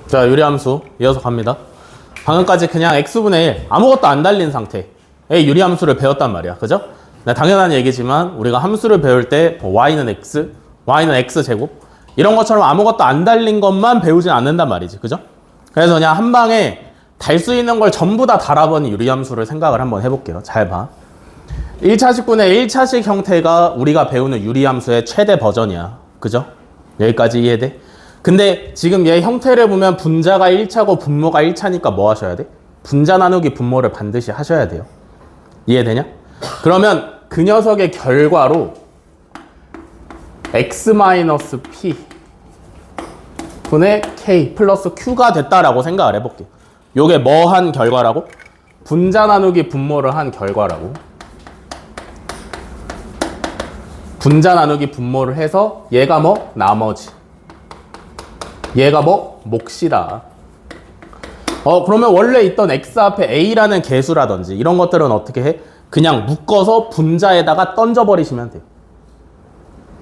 자, 유리함수 이어서 갑니다. 방금까지 그냥 x분의 1 아무것도 안 달린 상태의 유리함수를 배웠단 말이야. 그죠? 당연한 얘기지만 우리가 함수를 배울 때 y는 x, y는 x제곱 이런 것처럼 아무것도 안 달린 것만 배우진 않는단 말이지. 그죠? 그래서 그냥 한 방에 달 수 있는 걸 전부 다 달아버린 유리함수를 생각을 한번 해볼게요. 잘 봐. 1차식분의 1차식 형태가 우리가 배우는 유리함수의 최대 버전이야. 그죠? 여기까지 이해돼? 근데 지금 얘 형태를 보면 분자가 1차고 분모가 1차니까 뭐 하셔야 돼? 분자 나누기 분모를 반드시 하셔야 돼요. 이해되냐? 그러면 그 녀석의 결과로 x-p 분의 k 플러스 q가 됐다라고 생각을 해볼게요. 요게 뭐 한 결과라고? 분자 나누기 분모를 한 결과라고. 분자 나누기 분모를 해서 얘가 뭐? 나머지. 얘가 뭐? 몫이다. 그러면 원래 있던 x 앞에 a라는 개수라든지 이런 것들은 어떻게 해? 그냥 묶어서 분자에다가 던져버리시면 돼요.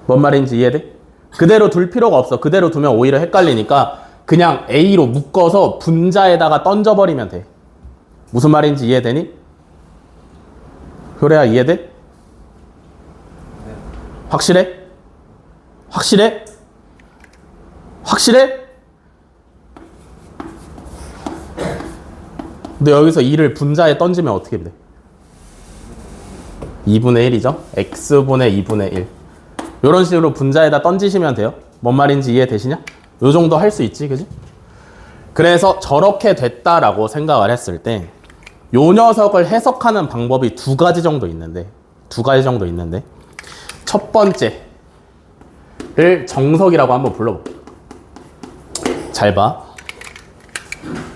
뭔 말인지 이해돼? 그대로 둘 필요가 없어. 그대로 두면 오히려 헷갈리니까 그냥 a로 묶어서 분자에다가 던져버리면 돼. 무슨 말인지 이해되니? 효래야 이해돼? 확실해? 확실해? 확실해? 근데 여기서 2를 분자에 던지면 어떻게 돼? 2분의 1이죠? x분의 2분의 1 이런 식으로 분자에다 던지시면 돼요. 뭔 말인지 이해되시냐? 요 정도 할 수 있지, 그지? 그래서 저렇게 됐다라고 생각을 했을 때 요 녀석을 해석하는 방법이 두 가지 정도 있는데 첫 번째를 정석이라고 한번 불러볼게요. 잘 봐.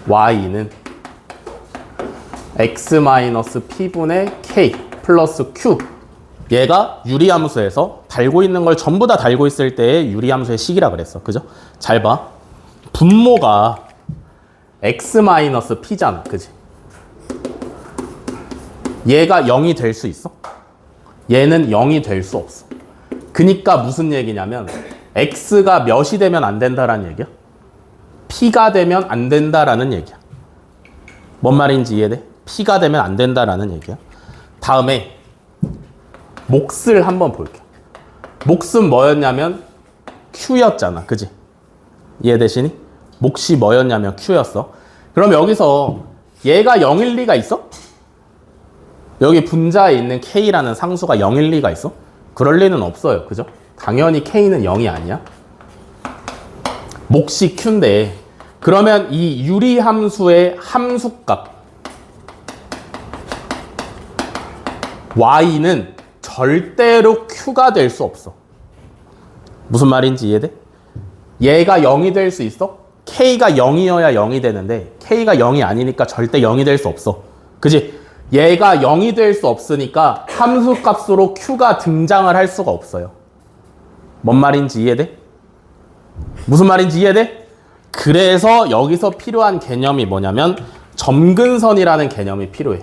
y는 x-p분의 k 플러스 q 얘가 유리함수에서 달고 있는 걸 전부 다 달고 있을 때의 유리함수의 식이라 그랬어. 그죠? 잘 봐. 분모가 x-p잖아. 그지? 얘가 0이 될 수 있어? 얘는 0이 될 수 없어. 그니까 무슨 얘기냐면 x가 몇이 되면 안 된다라는 얘기야? p가 되면 안 된다라는 얘기야. 뭔 말인지 이해돼? p가 되면 안 된다라는 얘기야. 다음에 몫을 한번 볼게. 몫은 뭐였냐면 q였잖아. 그지? 이해되시니? 몫이 뭐였냐면 q였어. 그럼 여기서 얘가 0일 리가 있어? 여기 분자에 있는 k라는 상수가 0일 리가 있어? 그럴 리는 없어요. 그죠? 당연히 k는 0이 아니야. 몫이 q인데 그러면 이 유리함수의 함수값 y는 절대로 q가 될 수 없어. 무슨 말인지 이해돼? 얘가 0이 될 수 있어? k가 0이어야 0이 되는데 k가 0이 아니니까 절대 0이 될 수 없어. 그지? 얘가 0이 될 수 없으니까 함수값으로 q가 등장을 할 수가 없어요. 뭔 말인지 이해돼? 무슨 말인지 이해돼? 그래서 여기서 필요한 개념이 뭐냐면 점근선이라는 개념이 필요해.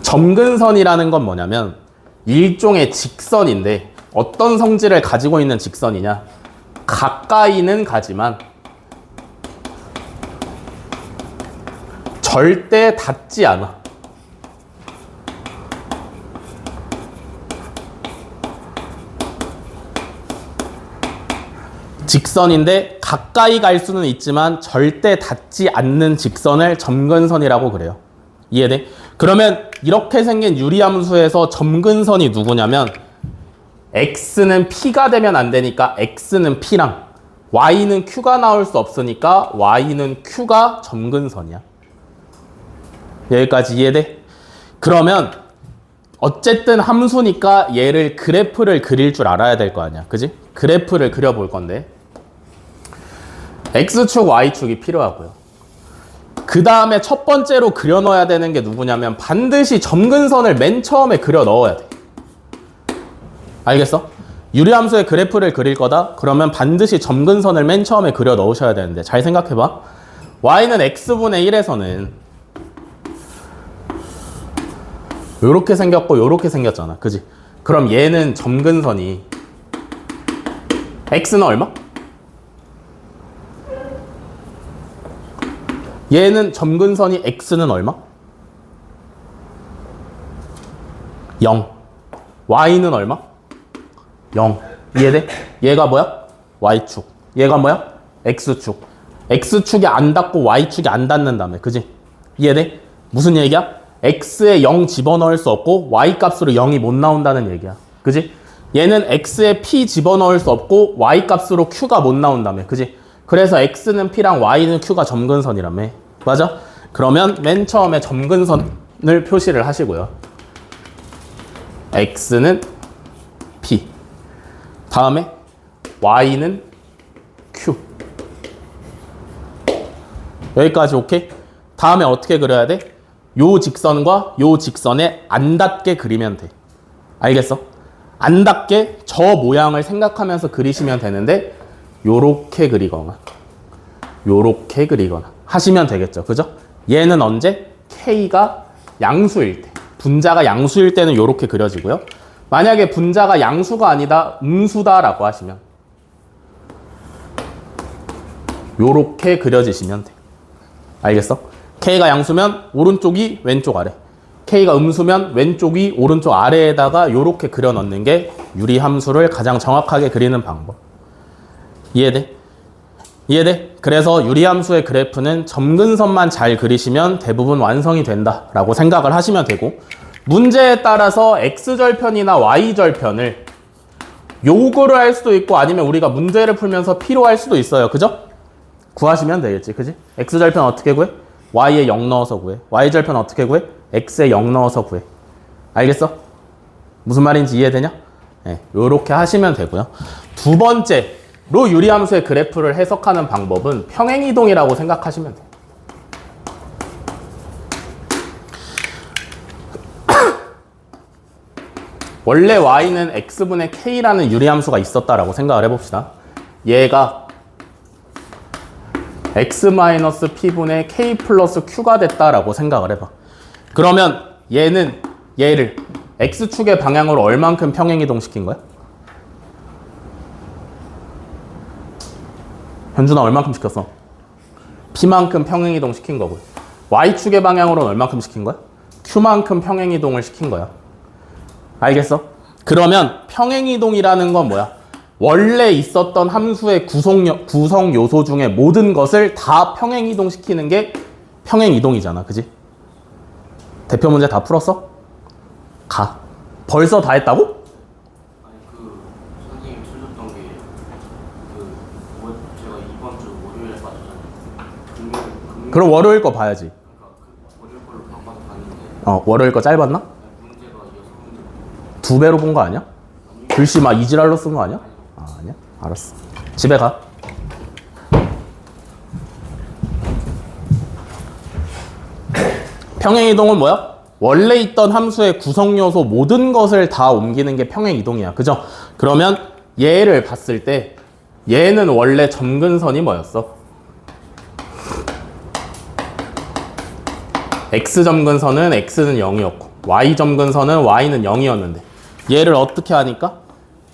점근선이라는 건 뭐냐면 일종의 직선인데 어떤 성질을 가지고 있는 직선이냐? 가까이는 가지만 절대 닿지 않아. 직선인데 가까이 갈 수는 있지만 절대 닿지 않는 직선을 점근선이라고 그래요. 이해돼? 그러면 이렇게 생긴 유리함수에서 점근선이 누구냐면 x는 p가 되면 안 되니까 x는 p랑 y는 q가 나올 수 없으니까 y는 q가 점근선이야. 여기까지 이해돼? 그러면 어쨌든 함수니까 얘를 그래프를 그릴 줄 알아야 될 거 아니야. 그지? 그래프를 그려볼 건데 x축, y축이 필요하고요. 그 다음에 첫 번째로 그려 넣어야 되는 게 누구냐면 반드시 점근선을 맨 처음에 그려 넣어야 돼. 알겠어? 유리함수의 그래프를 그릴 거다? 그러면 반드시 점근선을 맨 처음에 그려 넣으셔야 되는데 잘 생각해봐. y는 x분의 1에서는 요렇게 생겼고 요렇게 생겼잖아. 그지? 그럼 얘는 점근선이 x는 얼마? 얘는 점근선이 x는 얼마? 0. y는 얼마? 0. 이해돼? 얘가 뭐야? y축. 얘가 뭐야? x축. x축이 안 닿고 y축이 안 닿는다며. 그지? 이해돼? 무슨 얘기야? x에 0 집어넣을 수 없고 y 값으로 0이 못 나온다는 얘기야. 그지? 얘는 x에 p 집어넣을 수 없고 y 값으로 q가 못 나온다며. 그지? 그래서 x는 p랑 y는 q가 점근선이라며. 맞아? 그러면 맨 처음에 점근선을 표시를 하시고요. x는 p. 다음에 y는 q. 여기까지 오케이? 다음에 어떻게 그려야 돼? 요 직선과 요 직선에 안 닿게 그리면 돼. 알겠어? 안 닿게 저 모양을 생각하면서 그리시면 되는데 요렇게 그리거나 요렇게 그리거나 하시면 되겠죠. 그죠? 얘는 언제? k가 양수일 때. 분자가 양수일 때는 요렇게 그려지고요. 만약에 분자가 양수가 아니다, 음수다라고 하시면 요렇게 그려지시면 돼. 알겠어? k가 양수면 오른쪽이 왼쪽 아래, k가 음수면 왼쪽이 오른쪽 아래에다가 요렇게 그려 넣는 게 유리함수를 가장 정확하게 그리는 방법. 이해돼? 이해돼? 그래서 유리함수의 그래프는 점근선만 잘 그리시면 대부분 완성이 된다라고 생각을 하시면 되고, 문제에 따라서 x절편이나 y절편을 요구를 할 수도 있고 아니면 우리가 문제를 풀면서 필요할 수도 있어요. 그죠? 구하시면 되겠지. 그지? x절편 어떻게 구해? y에 0 넣어서 구해. y절편 어떻게 구해? x에 0 넣어서 구해. 알겠어? 무슨 말인지 이해되냐? 네, 요렇게 하시면 되고요. 두 번째로 유리함수의 그래프를 해석하는 방법은 평행이동이라고 생각하시면 돼요. 원래 y는 x분의 k라는 유리함수가 있었다라고 생각을 해봅시다. 얘가 x-p분의 k 플러스 q가 됐다라고 생각을 해봐. 그러면 얘는 얘를 x축의 방향으로 얼만큼 평행이동시킨 거야? 현준아 얼만큼 시켰어? p만큼 평행이동시킨 거고, y축의 방향으로는 얼만큼 시킨 거야? q만큼 평행이동을 시킨 거야. 알겠어? 그러면 평행이동이라는 건 뭐야? 원래 있었던 함수의 구성 요소 중에 모든 것을 다 평행이동시키는 게 평행이동이잖아. 그지? 대표 문제 다 풀었어? 가. 벌써 다 했다고? 아니 선생님 틀렸던 게 제가 이번 주 월요일에 빠졌잖아요. 그럼 월요일 거 봐야지. 그러니까 월요일 걸로 바꿔서 봤는데 월요일 거 짧았나? 문제가 6문제. 2배로 본 거 아니야? 글씨 막 이지랄로 쓴 거 아니야? 아니야? 알았어. 집에 가. 평행이동은 뭐야? 원래 있던 함수의 구성요소 모든 것을 다 옮기는 게 평행이동이야. 그죠? 그러면 얘를 봤을 때 얘는 원래 점근선이 뭐였어? x점근선은 x는 0이었고 y점근선은 y는 0이었는데 얘를 어떻게 하니까?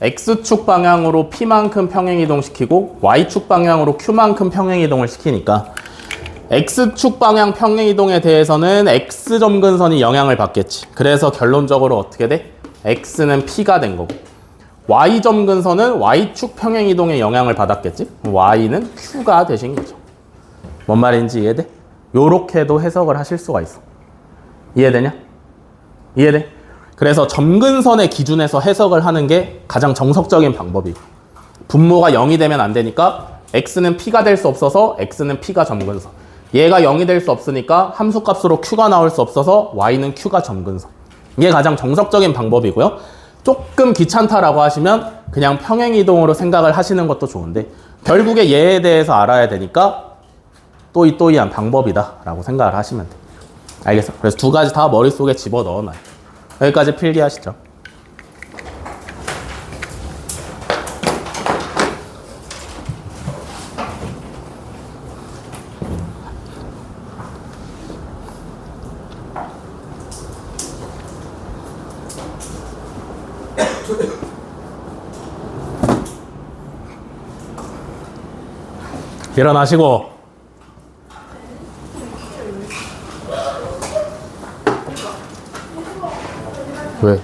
x축 방향으로 p만큼 평행이동시키고 y축 방향으로 q만큼 평행이동을 시키니까 x축 방향 평행이동에 대해서는 x점근선이 영향을 받겠지. 그래서 결론적으로 어떻게 돼? x는 p가 된 거고, y점근선은 y축 평행이동에 영향을 받았겠지. y는 q가 되신 거죠. 뭔 말인지 이해돼? 요렇게도 해석을 하실 수가 있어. 이해되냐? 이해돼? 그래서 점근선의 기준에서 해석을 하는 게 가장 정석적인 방법이에요. 분모가 0이 되면 안 되니까 x는 p가 될 수 없어서 x는 p가 점근선, 얘가 0이 될 수 없으니까 함수값으로 q가 나올 수 없어서 y는 q가 점근선. 이게 가장 정석적인 방법이고요. 조금 귀찮다라고 하시면 그냥 평행이동으로 생각을 하시는 것도 좋은데 결국에 얘에 대해서 알아야 되니까 또이또이한 방법이다 라고 생각을 하시면 돼요. 알겠어? 그래서 두 가지 다 머릿속에 집어넣어놔요. 여기까지 필기하시죠. 일어나시고. 왜?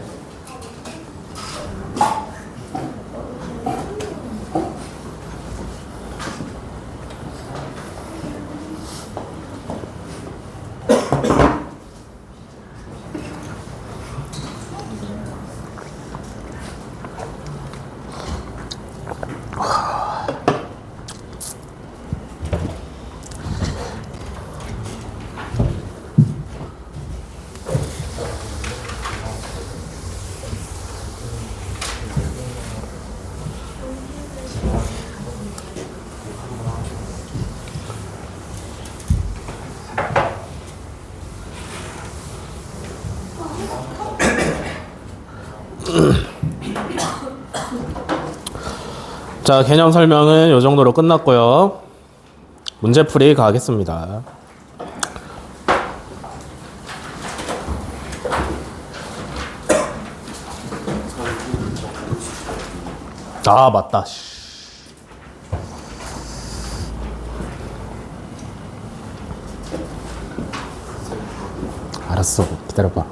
자, 개념 설명은 이 정도로 끝났고요. 문제풀이 가겠습니다. 아, 맞다. 알았어, 기다려봐.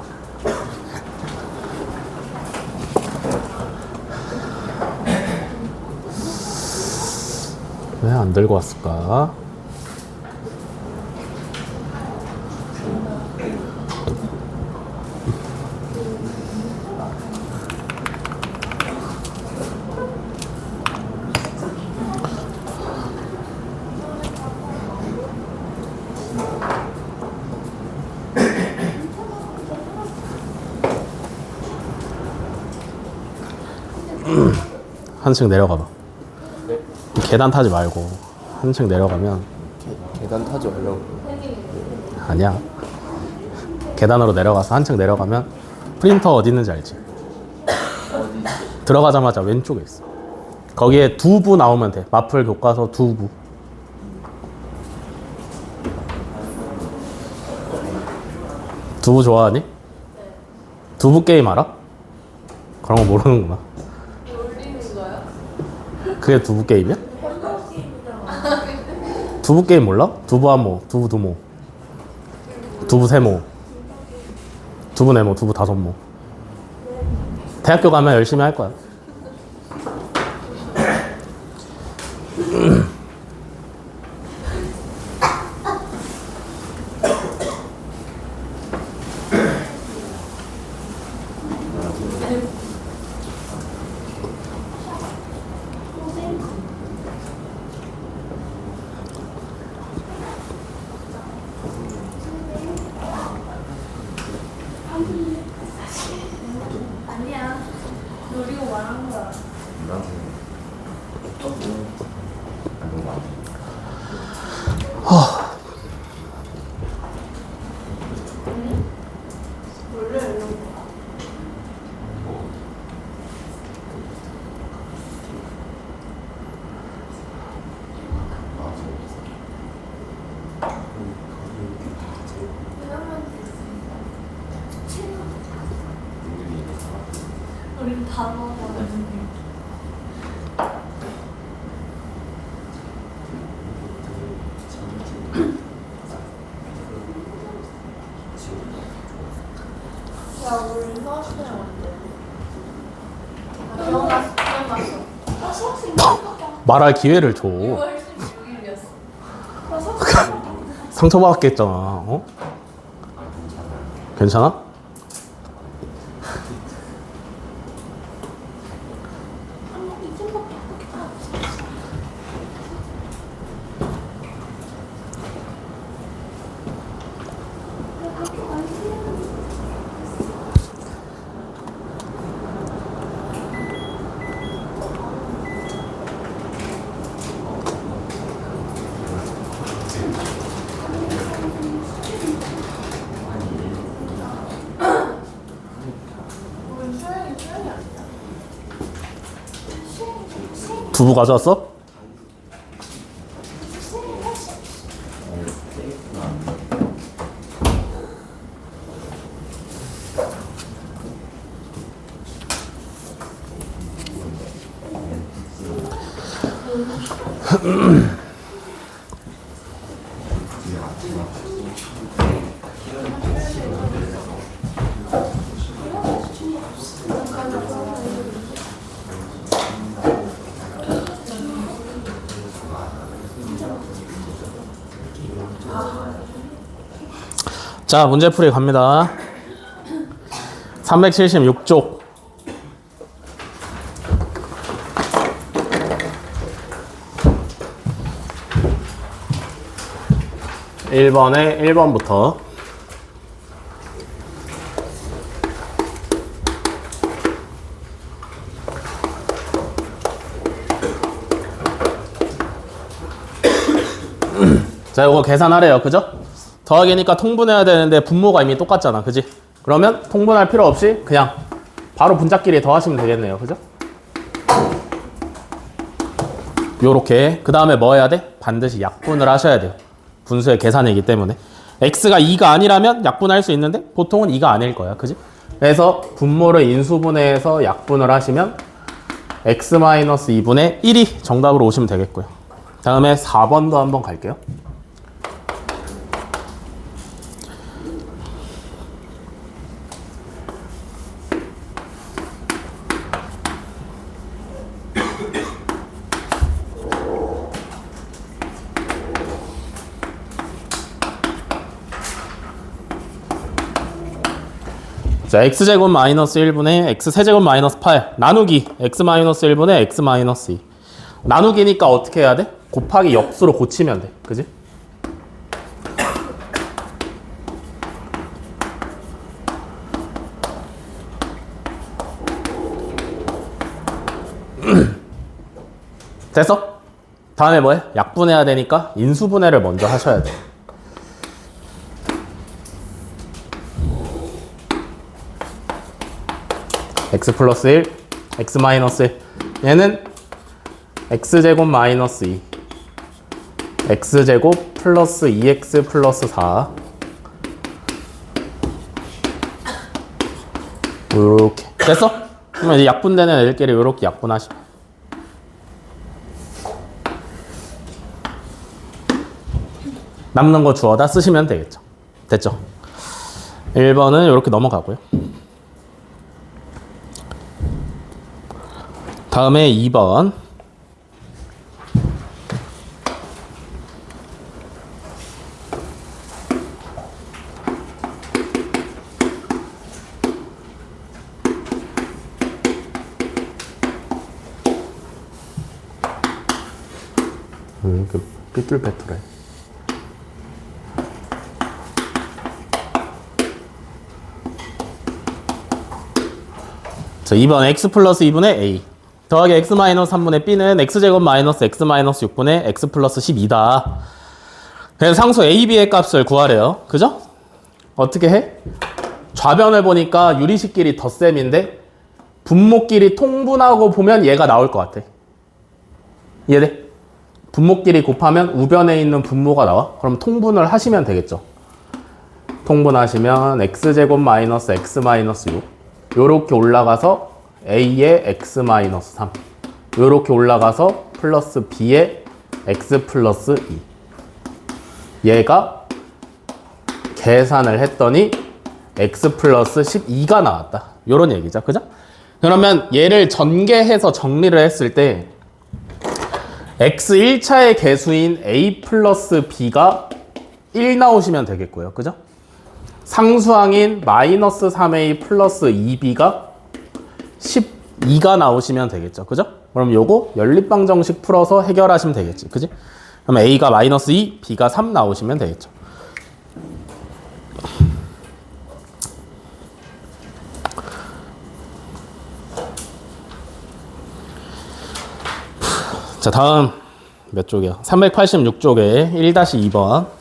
왜 안 들고 왔을까? 한층 내려가봐. 계단 타지 말고 한층 내려가면. 계단 타지 말라고. 아니야. 계단으로 내려가서 한층 내려가면 프린터 어디 있는지 알지? 들어가자마자 왼쪽에 있어. 거기에 두부 나오면 돼. 마플 교과서 두부. 두부 좋아하니? 두부 게임 알아? 그런 거 모르는구나. 그게 두부 게임이야? 두부 게임 몰라? 두부 한모, 두부 두모, 두부 세모, 두부 네모, 두부 다섯모. 대학교 가면 열심히 할 거야. 아니야. 노리고 말한 거야. 우리 다 먹어가지고. 야, 우리 수학시간 언제? 기억났어. 나 수학시간 말할 기회를 줘. 6월 16일이었어. 나 수학시간 상처받았겠잖아. 어? 괜찮아? 두부 가져왔어? 자, 문제풀이 갑니다. 376쪽. 1번에 1번부터. 자, 이거 계산하래요. 그죠? 더하기니까 통분해야 되는데 분모가 이미 똑같잖아. 그지? 그러면 통분할 필요 없이 그냥 바로 분자끼리 더하시면 되겠네요. 그죠? 요렇게. 그 다음에 뭐 해야 돼? 반드시 약분을 하셔야 돼요. 분수의 계산이기 때문에. x가 2가 아니라면 약분할 수 있는데 보통은 2가 아닐 거야. 그지? 그래서 분모를 인수분해해서 약분을 하시면 x-2분의 1이 정답으로 오시면 되겠고요. 다음에 4번도 한번 갈게요. 자, x제곱 마이너스 1분의 x세제곱 마이너스 8 나누기 x 마이너스 1분의 x 마이너스 2 나누기니까 어떻게 해야 돼? 곱하기 역수로 고치면 돼. 그지? 됐어? 다음에 뭐해? 약분해야 되니까 인수분해를 먼저 하셔야 돼. x 플러스 1, x 마이너스 1. 얘는 x제곱 마이너스 2, x제곱 플러스 2x 플러스 4. 요렇게. 됐어? 그러면 이제 약분되는 애들끼리 요렇게 약분하시면. 남는 거 주워다 쓰시면 되겠죠. 됐죠? 1번은 요렇게 넘어가고요. 다음에 2번. 그 삐뚤빼뚤해. 자, 2번 x 플러스 2분의 a 더하기 x 마이너스 3분의 b는 x제곱 마이너스 x 마이너스 6분의 x 플러스 12다. 그래서 상수 a, b의 값을 구하래요. 그죠? 어떻게 해? 좌변을 보니까 유리식끼리 덧셈인데 분모끼리 통분하고 보면 얘가 나올 것 같아. 이해돼? 분모끼리 곱하면 우변에 있는 분모가 나와. 그럼 통분을 하시면 되겠죠. 통분하시면 x제곱 마이너스 x 마이너스 6 요렇게 올라가서 a의 x 마이너스 3 요렇게 올라가서 플러스 b의 x 플러스 2 얘가 계산을 했더니 x 플러스 12가 나왔다. 요런 얘기죠. 그죠? 그러면 얘를 전개해서 정리를 했을 때 x 1차의 개수인 a 플러스 b가 1 나오시면 되겠고요. 그죠? 상수항인 마이너스 3a 플러스 2b가 12가 나오시면 되겠죠. 그죠? 그럼 요거 연립방정식 풀어서 해결하시면 되겠지. 그지? 그럼 a가 마이너스 2, b가 3 나오시면 되겠죠. 자, 다음 몇 쪽이야? 386쪽에 1-2번.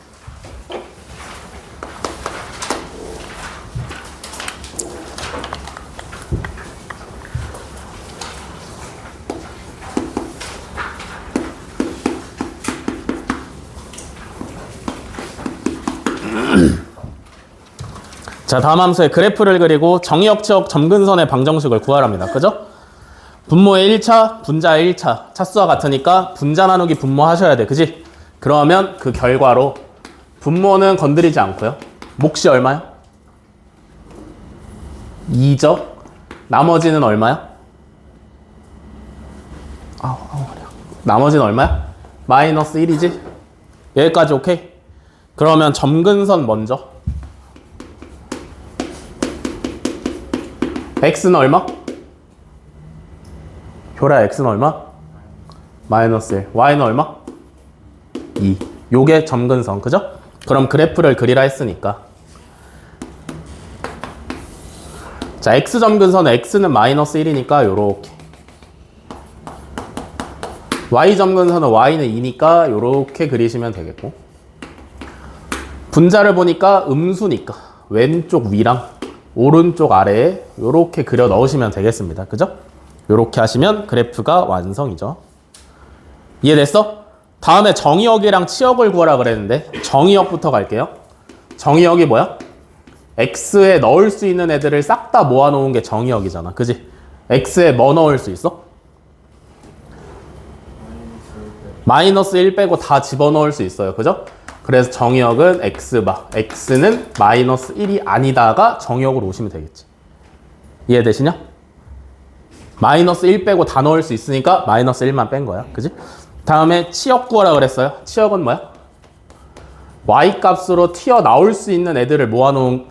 자, 다음 함수의 그래프를 그리고 정의역치역 점근선의 방정식을 구하랍니다. 그죠? 분모의 1차, 분자의 1차. 차수와 같으니까 분자 나누기 분모 하셔야 돼. 그지? 그러면 그 결과로 분모는 건드리지 않고요. 몫이 얼마요? 2죠? 나머지는 얼마요? 나머지는 얼마야? 마이너스 1이지? 여기까지 오케이? 그러면 점근선 먼저 x는 얼마? 효라 x는 얼마? 마이너스 1. y는 얼마? 2. 요게 점근선, 그죠? 그럼 그래프를 그리라 했으니까. 자, x 점근선은 x는 마이너스 1이니까 요렇게. y 점근선은 y는 2니까 요렇게 그리시면 되겠고. 분자를 보니까 음수니까 왼쪽 위랑 오른쪽 아래에 요렇게 그려 넣으시면 되겠습니다. 그죠? 요렇게 하시면 그래프가 완성이죠. 이해됐어? 다음에 정의역이랑 치역을 구하라 그랬는데 정의역부터 갈게요. 정의역이 뭐야? x에 넣을 수 있는 애들을 싹 다 모아놓은 게 정의역이잖아. 그지? x에 뭐 넣을 수 있어? 마이너스 1 빼고 다 집어넣을 수 있어요. 그죠? 그래서 정의역은 x바. x는 마이너스 1이 아니다가 정의역으로 오시면 되겠지. 이해되시냐? 마이너스 1 빼고 다 넣을 수 있으니까 마이너스 1만 뺀 거야. 그지? 다음에 치역 구하라 그랬어요. 치역은 뭐야? y 값으로 튀어나올 수 있는 애들을 모아놓은,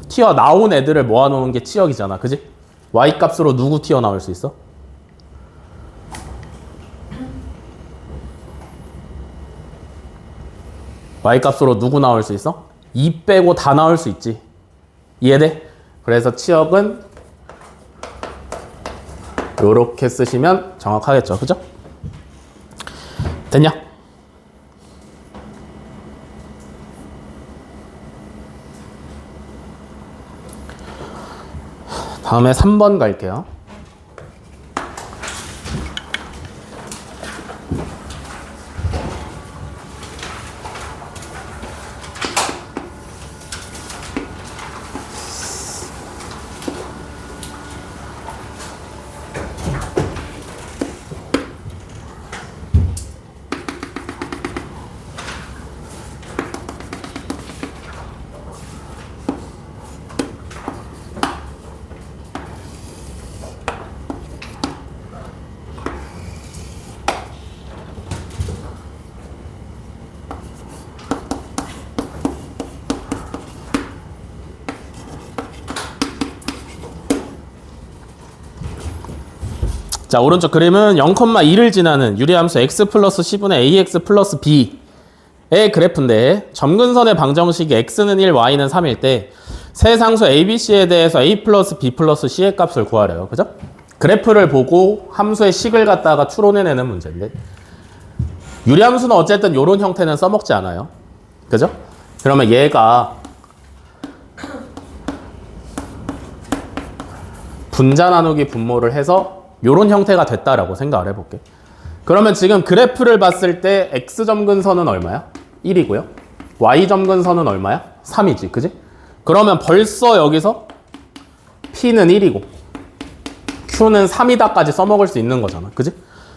튀어나온 애들을 모아놓은 게 치역이잖아. 그지? y 값으로 누구 튀어나올 수 있어? y 값으로 누구 나올 수 있어? 2 빼고 다 나올 수 있지. 이해돼? 그래서 치역은 요렇게 쓰시면 정확하겠죠. 그죠? 됐냐? 다음에 3번 갈게요. 자, 오른쪽 그림은 0,2를 지나는 유리함수 x 플러스 10분의 ax 플러스 b의 그래프인데 점근선의 방정식이 x는 1, y는 3일 때 세 상수 abc에 대해서 a 플러스 b 플러스 c의 값을 구하래요. 그죠? 그래프를 보고 함수의 식을 갖다가 추론해내는 문제인데 유리함수는 어쨌든 이런 형태는 써먹지 않아요. 그죠? 그러면 얘가 분자 나누기 분모를 해서 요런 형태가 됐다라고 생각을 해볼게. 그러면 지금 그래프를 봤을 때 x점근선은 얼마야? 1이고요. y점근선은 얼마야? 3이지. 그지? 그러면 벌써 여기서 p는 1이고 q는 3이다까지 써먹을 수 있는 거잖아. 그지?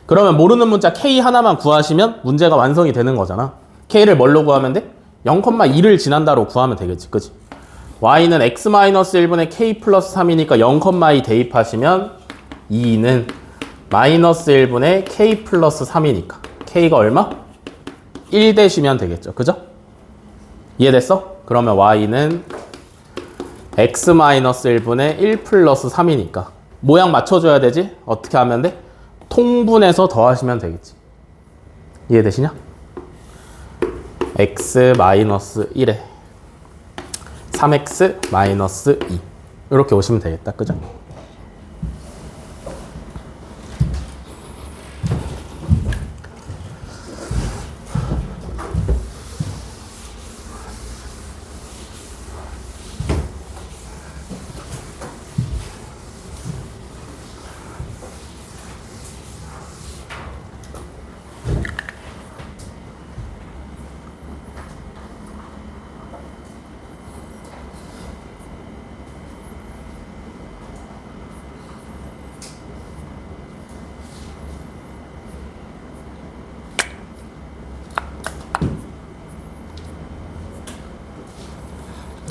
그러면 모르는 문자 k 하나만 구하시면 문제가 완성이 되는 거잖아. k를 뭘로 구하면 돼? 0,2를 지난다로 구하면 되겠지. 그지? y는 x-1분의 k 플러스 3이니까 0,2 대입하시면 2는 마이너스 1분의 k 플러스 3이니까 k가 얼마? 1 대시면 되겠죠. 그죠? 이해됐어? 그러면 y는 x-1분의 1 플러스 3이니까 모양 맞춰줘야 되지? 어떻게 하면 돼? 통분해서 더하시면 되겠지. 이해되시냐? x-1에 3x-2 이렇게 오시면 되겠다. 그죠?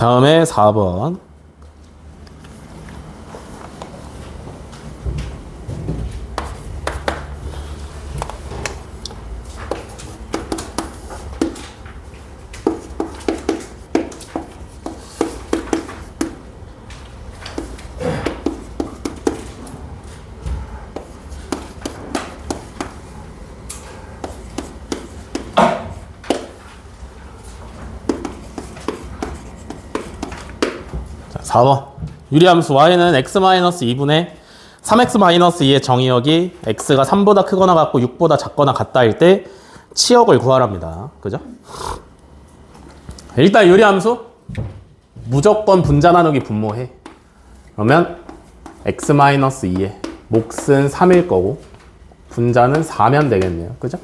다음에 4번. 4번. 유리함수 y는 x-2분의 3x-2의 정의역이 x가 3보다 크거나 같고 6보다 작거나 같다일 때 치역을 구하랍니다. 그죠? 일단 유리함수 무조건 분자 나누기 분모해. 그러면 x-2의 몫은 3일 거고 분자는 4면 되겠네요. 그죠?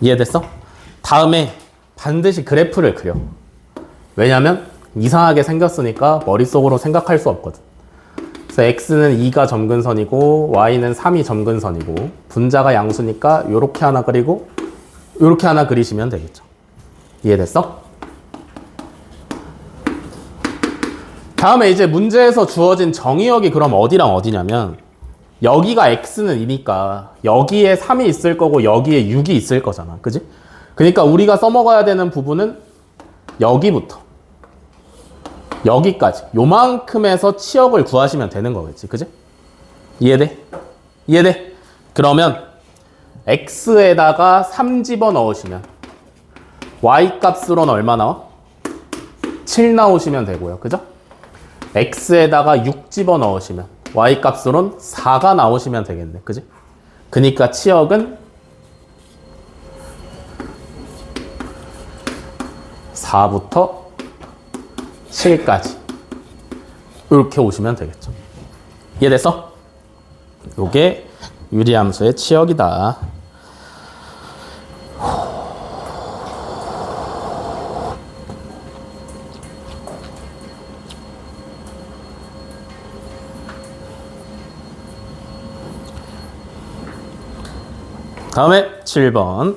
이해됐어? 다음에 반드시 그래프를 그려. 왜냐면 이상하게 생겼으니까 머릿속으로 생각할 수 없거든. 그래서 x는 2가 점근선이고 y는 3이 점근선이고 분자가 양수니까 요렇게 하나 그리고 요렇게 하나 그리시면 되겠죠. 이해됐어? 다음에 이제 문제에서 주어진 정의역이 그럼 어디랑 어디냐면 여기가 x는 2니까 여기에 3이 있을 거고 여기에 6이 있을 거잖아. 그지? 그러니까 우리가 써먹어야 되는 부분은 여기부터 여기까지 요만큼에서 치역을 구하시면 되는 거겠지. 그지? 이해돼? 이해돼? 그러면 x에다가 3 집어넣으시면 y 값으로는 얼마 나와? 7 나오시면 되고요. 그죠? x에다가 6 집어넣으시면 y 값으로는 4가 나오시면 되겠네. 그지? 그니까 치역은 4부터 7까지 이렇게 오시면 되겠죠. 이해됐어? 요게 유리함수의 치역이다. 다음에 7번.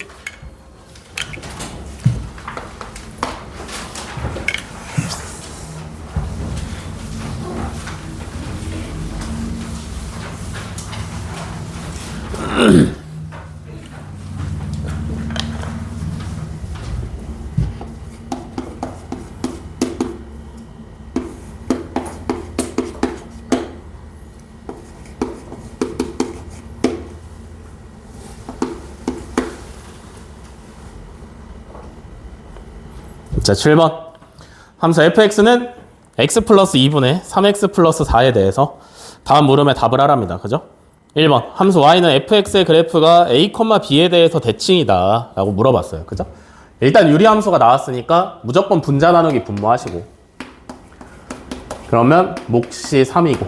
자, 7번. 함수 fx는 x 플러스 2분의 3x 플러스 4에 대해서 다음 물음에 답을 하랍니다. 그죠? 1번. 함수 y는 fx의 그래프가 a, b에 대해서 대칭이다 라고 물어봤어요. 그죠? 일단 유리함수가 나왔으니까 무조건 분자 나누기 분모하시고 그러면 몫이 3이고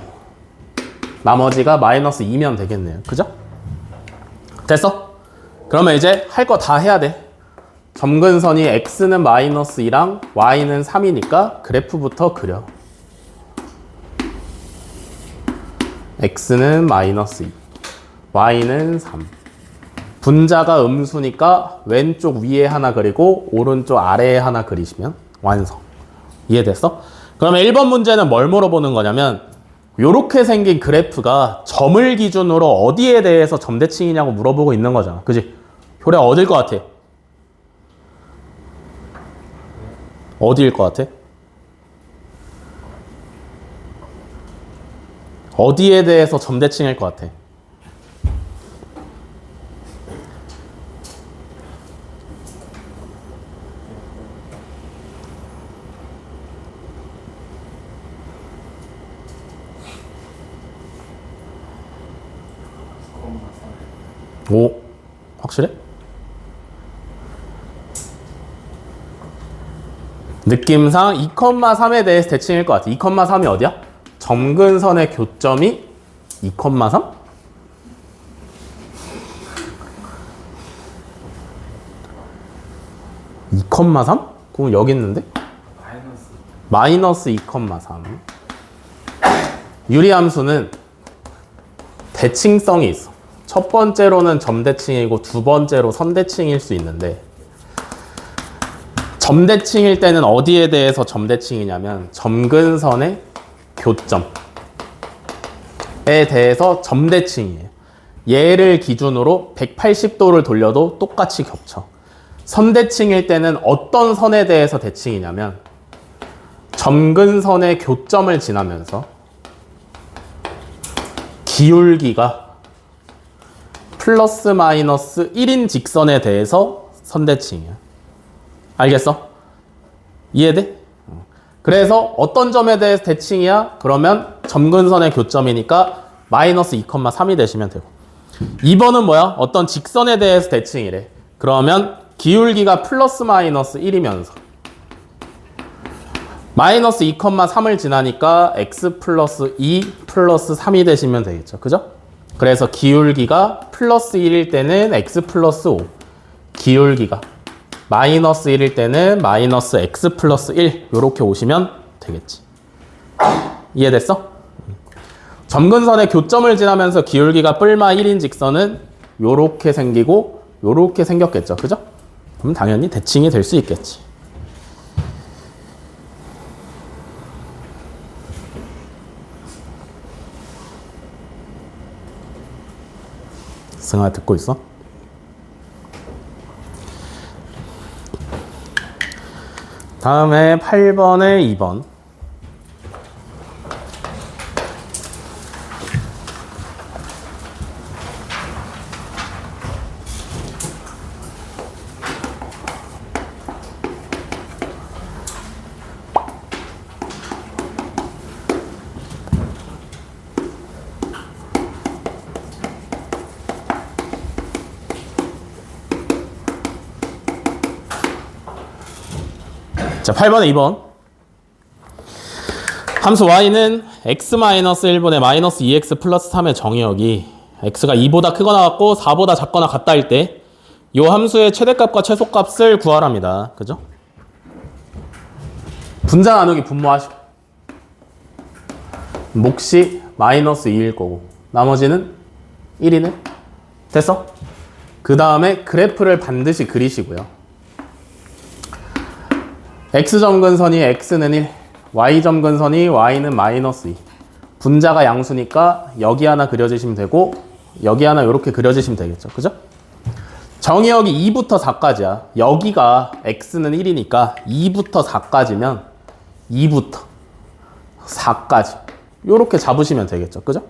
나머지가 마이너스 2면 되겠네요. 그죠? 됐어? 그러면 이제 할 거 다 해야 돼. 점근선이 x는 마이너스 2랑 y는 3이니까 그래프부터 그려. x는 마이너스 2, y는 3. 분자가 음수니까 왼쪽 위에 하나 그리고 오른쪽 아래에 하나 그리시면 완성. 이해됐어? 그러면 1번 문제는 뭘 물어보는 거냐면 요렇게 생긴 그래프가 점을 기준으로 어디에 대해서 점대칭이냐고 물어보고 있는 거잖아. 그지? 효래 어딜 것 같아? 어디일 것 같아? 어디에 대해서 점대칭일 것 같아? 오, 확실해? 느낌상 2,3에 대해서 대칭일 것 같아. 2,3이 어디야? 점근선의 교점이 2,3? 그럼 여기 있는데? 마이너스 2,3. 유리함수는 대칭성이 있어. 첫 번째로는 점대칭이고 두 번째로 선대칭일 수 있는데 점대칭일 때는 어디에 대해서 점대칭이냐면 점근선의 교점에 대해서 점대칭이에요. 얘를 기준으로 180도를 돌려도 똑같이 겹쳐. 선대칭일 때는 어떤 선에 대해서 대칭이냐면 점근선의 교점을 지나면서 기울기가 플러스 마이너스 1인 직선에 대해서 선대칭이야. 알겠어? 이해돼? 그래서 어떤 점에 대해서 대칭이야? 그러면 점근선의 교점이니까 마이너스 2,3이 되시면 되고 2번은 뭐야? 어떤 직선에 대해서 대칭이래. 그러면 기울기가 플러스 마이너스 1이면서 마이너스 2,3을 지나니까 x 플러스 2 플러스 3이 되시면 되겠죠. 그죠? 그래서 기울기가 플러스 1일 때는 x 플러스 5, 기울기가 마이너스 1일 때는 마이너스 x 플러스 1 이렇게 오시면 되겠지. 이해됐어? 점근선의 교점을 지나면서 기울기가 뿔마 1인 직선은 요렇게 생기고 요렇게 생겼겠죠. 그죠? 그럼 당연히 대칭이 될 수 있겠지. 승아 듣고 있어? 다음에 8번에 2번. 자, 8번에 2번. 함수 y는 x-1분의 마이너스 2x 플러스 3의 정의역이 x가 2보다 크거나 같고 4보다 작거나 같다 할 때 이 함수의 최대값과 최소값을 구하랍니다. 그죠? 분자 나누기 분모하시고 몫이 마이너스 2일 거고 나머지는 1이네? 됐어? 그 다음에 그래프를 반드시 그리시고요. x점근선이 x는 1, y점근선이 y는 마이너스 2. 분자가 양수니까 여기 하나 그려주시면 되고 여기 하나 이렇게 그려주시면 되겠죠. 그죠? 정의역이 2부터 4까지야. 여기가 x는 1이니까 2부터 4까지면 2부터 4까지 이렇게 잡으시면 되겠죠. 그죠?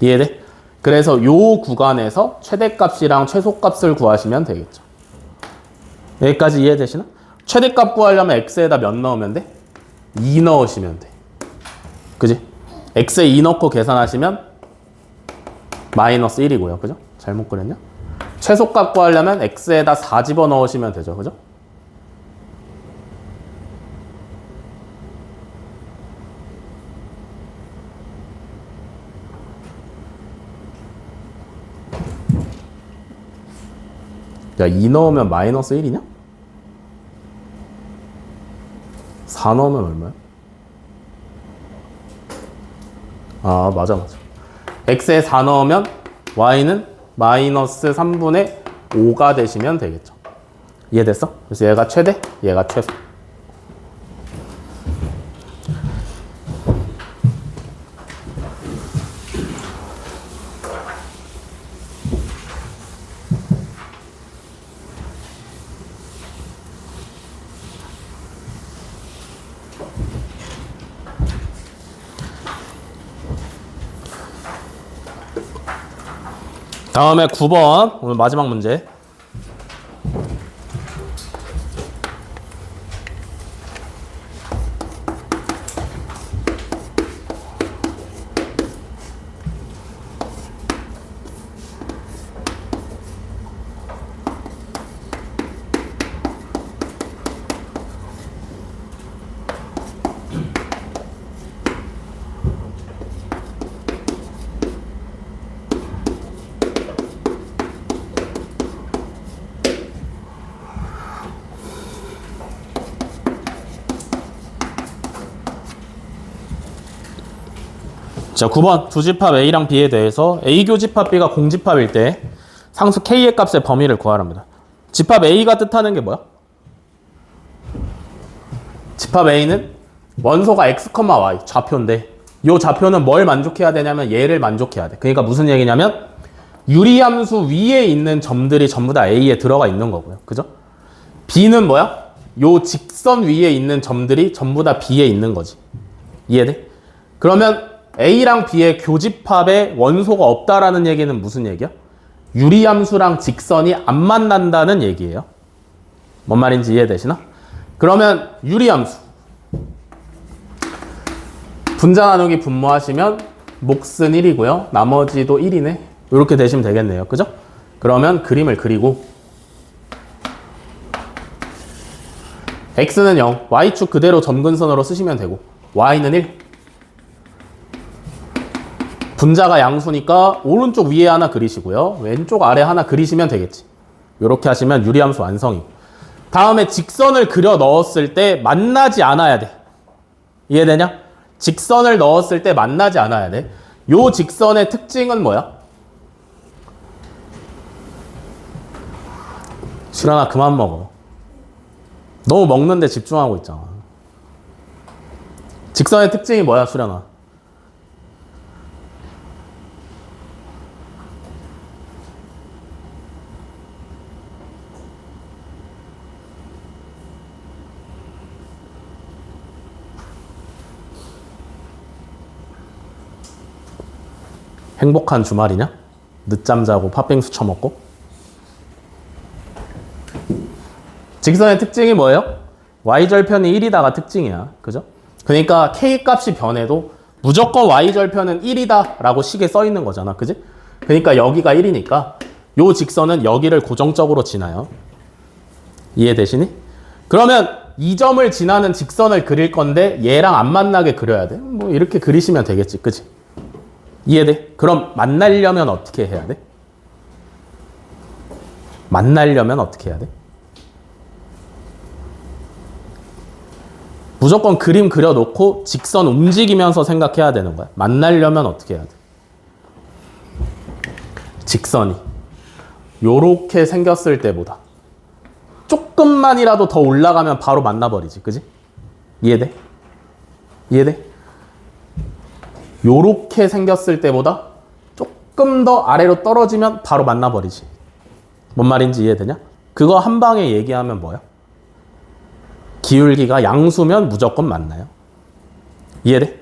이해돼? 그래서 요 구간에서 최대값이랑 최소값을 구하시면 되겠죠. 여기까지 이해되시나? 최대값 구하려면 x에다 몇 넣으면 돼? 2 넣으시면 돼. 그지? x에 2 넣고 계산하시면 마이너스 1이고요. 그죠? 잘못 그렸냐? 최소값 구하려면 x에다 4 집어 넣으시면 되죠. 그죠? 야, 2 넣으면 마이너스 1이냐? 4 넣으면 얼마야? 아, 맞아. x에 4 넣으면 y는 마이너스 3분의 5가 되시면 되겠죠. 이해됐어? 그래서 얘가 최대, 얘가 최소. 다음에 9번, 오늘 마지막 문제. 자, 9번 두 집합 A랑 B에 대해서 A 교집합 B가 공집합일 때 상수 K의 값의 범위를 구하랍니다. 집합 A가 뜻하는 게 뭐야? 집합 A는 원소가 X, Y 좌표인데 이 좌표는 뭘 만족해야 되냐면 얘를 만족해야 돼. 그러니까 무슨 얘기냐면 유리함수 위에 있는 점들이 전부 다 A에 들어가 있는 거고요. 그죠? B는 뭐야? 요 직선 위에 있는 점들이 전부 다 B에 있는 거지. 이해돼? 그러면 A랑 B의 교집합에 원소가 없다라는 얘기는 무슨 얘기야? 유리함수랑 직선이 안 만난다는 얘기예요. 뭔 말인지 이해되시나? 그러면 유리함수. 분자 나누기 분모하시면 몫은 1이고요. 나머지도 1이네. 이렇게 되시면 되겠네요. 그죠? 그러면 그림을 그리고 x는 0, y축 그대로 점근선으로 쓰시면 되고 y는 1. 분자가 양수니까 오른쪽 위에 하나 그리시고요. 왼쪽 아래 하나 그리시면 되겠지. 이렇게 하시면 유리함수 완성이고. 다음에 직선을 그려 넣었을 때 만나지 않아야 돼. 이해되냐? 직선을 넣었을 때 만나지 않아야 돼. 요 직선의 특징은 뭐야? 수련아 그만 먹어. 너무 먹는데 집중하고 있잖아. 직선의 특징이 뭐야, 수련아? 행복한 주말이냐? 늦잠 자고 팥빙수 처먹고? 직선의 특징이 뭐예요? y절편이 1이다가 특징이야. 그죠? 그러니까 k값이 변해도 무조건 y절편은 1이다 라고 식에 써 있는 거잖아. 그지? 그러니까 여기가 1이니까 요 직선은 여기를 고정적으로 지나요. 이해되시니? 그러면 이 점을 지나는 직선을 그릴 건데 얘랑 안 만나게 그려야 돼. 뭐 이렇게 그리시면 되겠지. 그지? 이해돼? 그럼 만나려면 어떻게 해야 돼? 만나려면 어떻게 해야 돼? 무조건 그림 그려놓고 직선 움직이면서 생각해야 되는 거야. 만나려면 어떻게 해야 돼? 직선이 요렇게 생겼을 때보다 조금만이라도 더 올라가면 바로 만나버리지. 그지? 이해돼? 이해돼? 요렇게 생겼을 때보다 조금 더 아래로 떨어지면 바로 만나버리지. 뭔 말인지 이해되냐? 그거 한 방에 얘기하면 뭐야? 기울기가 양수면 무조건 만나요. 이해돼?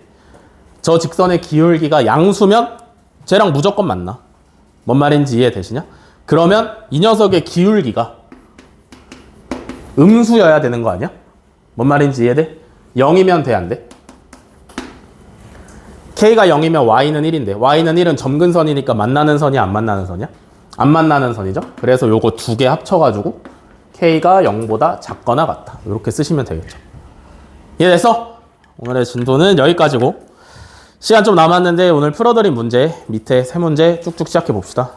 저 직선의 기울기가 양수면 쟤랑 무조건 만나. 뭔 말인지 이해되시냐? 그러면 이 녀석의 기울기가 음수여야 되는 거 아니야? 뭔 말인지 이해돼? 0이면 돼, 안 돼? k가 0이면 y는 1인데 y는 1은 점근선이니까 만나는 선이야, 안 만나는 선이야? 안 만나는 선이죠? 그래서 요거 두 개 합쳐가지고 k가 0보다 작거나 같다. 이렇게 쓰시면 되겠죠. 이해됐어? 오늘의 진도는 여기까지고 시간 좀 남았는데 오늘 풀어드린 문제 밑에 세 문제 쭉쭉 시작해 봅시다.